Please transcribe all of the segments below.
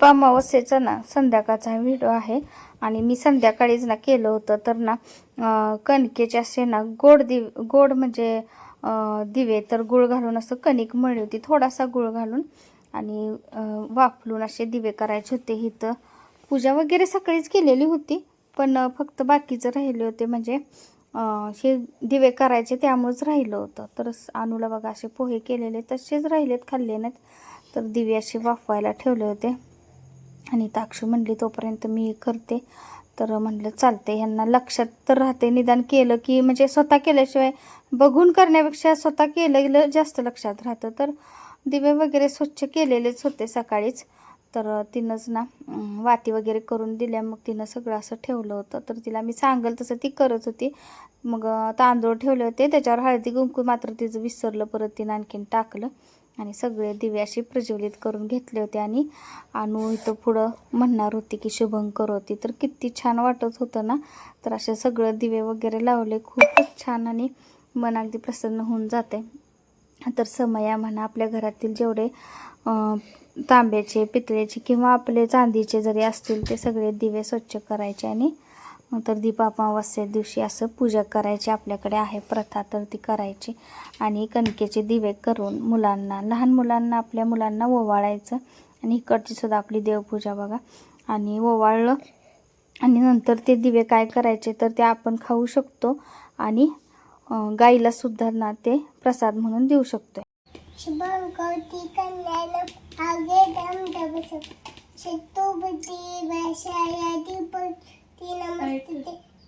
अमावस्येचा ना संध्याकाळचा व्हिडिओ आहे आणि मी संध्याकाळीच ना केलं होतं. तर ना कणकेचे असे ना गोड म्हणजे दिवे तर गुळ घालून असं कणिक मळली होती, थोडासा गुळ घालून आणि वाफलून असे दिवे करायचे होते. इथं पूजा वगैरे सकाळीच केलेली होती, पण फक्त बाकीचं राहिले होते, म्हणजे हे दिवे करायचे त्यामुळेच राहिलं होतं. तर अनुला बघा असे पोहे केलेले तसेच राहिलेत, खाल्ले नाहीत. तर दिवे असे वाफवायला ठेवले होते आणि ताक्षू म्हणली तोपर्यंत मी करते. तर म्हटलं चालते, ह्यांना लक्षात तर राहते, निदान केलं की म्हणजे स्वतः केल्याशिवाय बघून करण्यापेक्षा स्वतः केलेलं जास्त लक्षात राहतं. तर दिवे वगैरे स्वच्छ केलेलेच होते सकाळीच. तर तिनंच ना वाती वगैरे करून दिल्या, मग तिनं सगळं असं ठेवलं होतं. तर तिला मी सांगेल तसं ती करत होती. मग तांदूळ ठेवले होते, त्याच्यावर हळदी कुंकू मात्र तिचं विसरलं, परत तिनं आणखीन टाकलं आणि सगळे दिवे असे प्रज्वलित करून घेतले होते. आणि अनु इथं पुढं म्हणणार होती की शुभंकर होती, तर किती छान वाटत होतं ना. तर असे सगळं दिवे वगैरे लावले, खूपच छान आणि मन अगदी प्रसन्न होऊन जाते. तर समया म्हणा, आपल्या घरातील जेवढे तांब्याचे, पितळेचे किंवा आपले चांदीचे जरी असतील ते सगळे दिवे स्वच्छ करायचे आणि तर अमावस्ये दिवशी असं पूजा करायची आपल्याकडे आहे प्रथा, तर ती करायची. आणि कणकेचे दिवे करून मुलांना, लहान मुलांना, आपल्या मुलांना ओवाळायचं. आणि इकडची सुद्धा आपली देवपूजा बघा, आणि ओवाळलं आणि नंतर ते दिवे काय करायचे तर ते आपण खाऊ शकतो आणि गाईला सुद्धा ना ते प्रसाद म्हणून देऊ शकतो. शुभंकरोति कल्याणं आगे शतुभुती वैशाल्या दीपती नमस्ते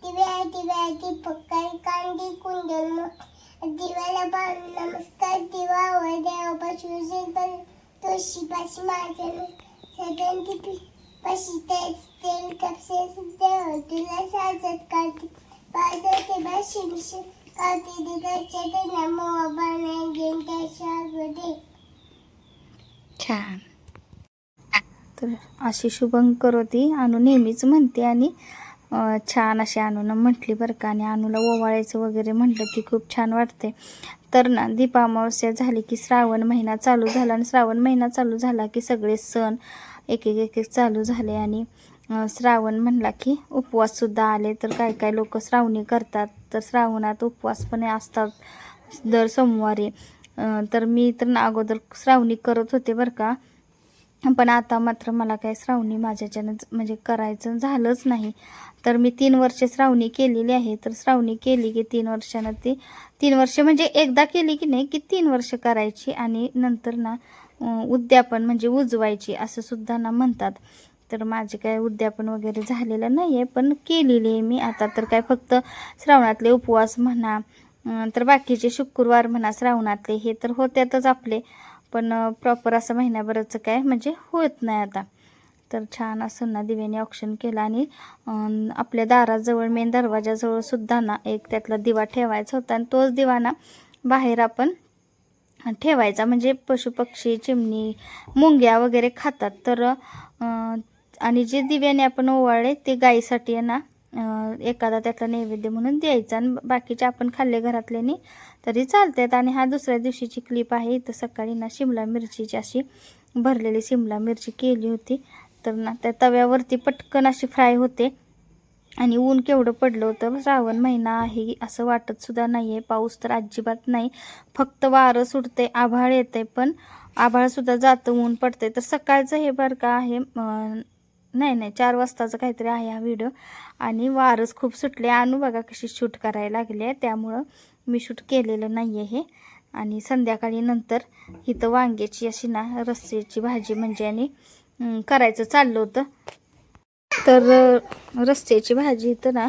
दिव्या दीपकाय कांदी कुंडल दिव्याला बाण नमस्कार दिवा व देवपाशी बल तुळशी पाशी माझं सदन दिपी पाशी तेल कपसे देव तुला साजत काढते बाजते बाशी काढते दिगाचे ते नमो बाणे गेंट्या शागदे. छान. तर अशी शुभंकरोति अनु नेहमीच म्हणते आणि छान अशी अनुनं म्हटली बरं का. आणि अनुला ओवाळायचं वगैरे म्हटलं की खूप छान वाटते. तर ना अमावस्या झाली की श्रावण महिना चालू झाला, आणि श्रावण महिना चालू झाला की सगळे सण एक एक चालू झाले. आणि श्रावण म्हणला की उपवाससुद्धा आले. तर काय काय लोक श्रावणी करतात, तर श्रावणात उपवास पण असतात दर सोमवारी. तर मी तर ना अगोदर श्रावणी करत होते बरं का, पण आता मात्र मला काय श्रावणी माझ्याच्यानं म्हणजे करायचं झालंच नाही. तर मी 3 वर्ष श्रावणी केलेली आहे. तर श्रावणी केली की 3 वर्षानं ती 3 वर्ष म्हणजे एकदा केली की नाही की 3 वर्ष करायची आणि नंतर ना उद्यापन म्हणजे उजवायची असं सुद्धा ना म्हणतात. तर माझे काय उद्यापन वगैरे झालेलं नाही आहे, पण केलेली आहे मी. आता तर काय फक्त श्रावणातले उपवास म्हणा, तर बाकीचे शुक्रवार म्हणा श्रावणातले हे तर होत्यातच आपले, पण प्रॉपर असं महिन्याभराचं काय म्हणजे होत नाही आता. तर छान असं ना दिव्याने ऑक्शन केलं आणि आपल्या दाराजवळ मेन दरवाजाजवळ सुद्धा ना एक त्यातला दिवा ठेवायचा होता, आणि तोच दिवा ना बाहेर आपण ठेवायचा, म्हणजे पशुपक्षी, चिमणी, मुंग्या वगैरे खातात. तर आणि जे दिव्याने आपण ओवाळले ते गाईसाठी ना एखादा त्यातला नैवेद्य म्हणून द्यायचा, आणि बाकीचे आपण खाल्ले घरातल्यानी तरी चालतात. आणि हा दुसऱ्या दिवशीची क्लिप आहे. इथं सकाळी ना शिमला मिरचीची अशी भरलेली शिमला मिरची केली होती. तर ना त्या तव्यावरती पटकन अशी फ्राय होते. आणि ऊन केवढं पडलं होतं, श्रावण महिना आहे असं वाटत सुद्धा नाही आहे. पाऊस तर अजिबात नाही, फक्त वारं सुटते, आभाळ येते, पण आभाळसुद्धा जातं, ऊन पडते. तर सकाळचं हे बरं का आहे, नाही 4 वाजताचं काहीतरी आहे हा व्हिडिओ. आणि वारच खूप सुटले. अनु बघा कशी शूट करायला लागली आहे, त्यामुळं मी शूट केलेलं नाही आहे हे. आणि संध्याकाळी नंतर इथं वांग्याची अशी ना रस्स्याची भाजी म्हणजे आणि करायचं चाललं होतं. तर रस्स्याची भाजी इथं ना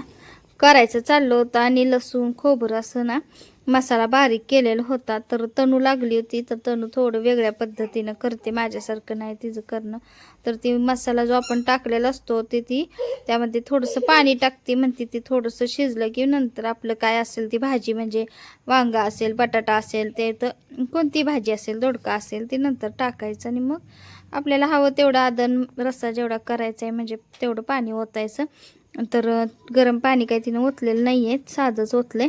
करायचं चाललं होतं आणि लसूण खोबरं असं ना मसाला बारीक केलेला होता. तर तनू लागली होती, तर तनू थोडं वेगळ्या पद्धतीनं करते, माझ्यासारखं नाही तिचं करणं. तर ती मसाला जो आपण टाकलेला असतो ते ती त्यामध्ये थोडंसं पाणी टाकते, म्हणते ती थोडंसं शिजलं की नंतर आपलं काय असेल ती भाजी, म्हणजे वांगा असेल, बटाटा असेल, ते तर कोणती भाजी असेल, दोडका असेल, ती नंतर टाकायचं. आणि मग आपल्याला हवं तेवढं आदन रस्सा जेवढा करायचा आहे म्हणजे तेवढं पाणी ओतायचं. तर गरम पाणी काही तिनं ओतलेलं नाही आहे, साधंच ओतले.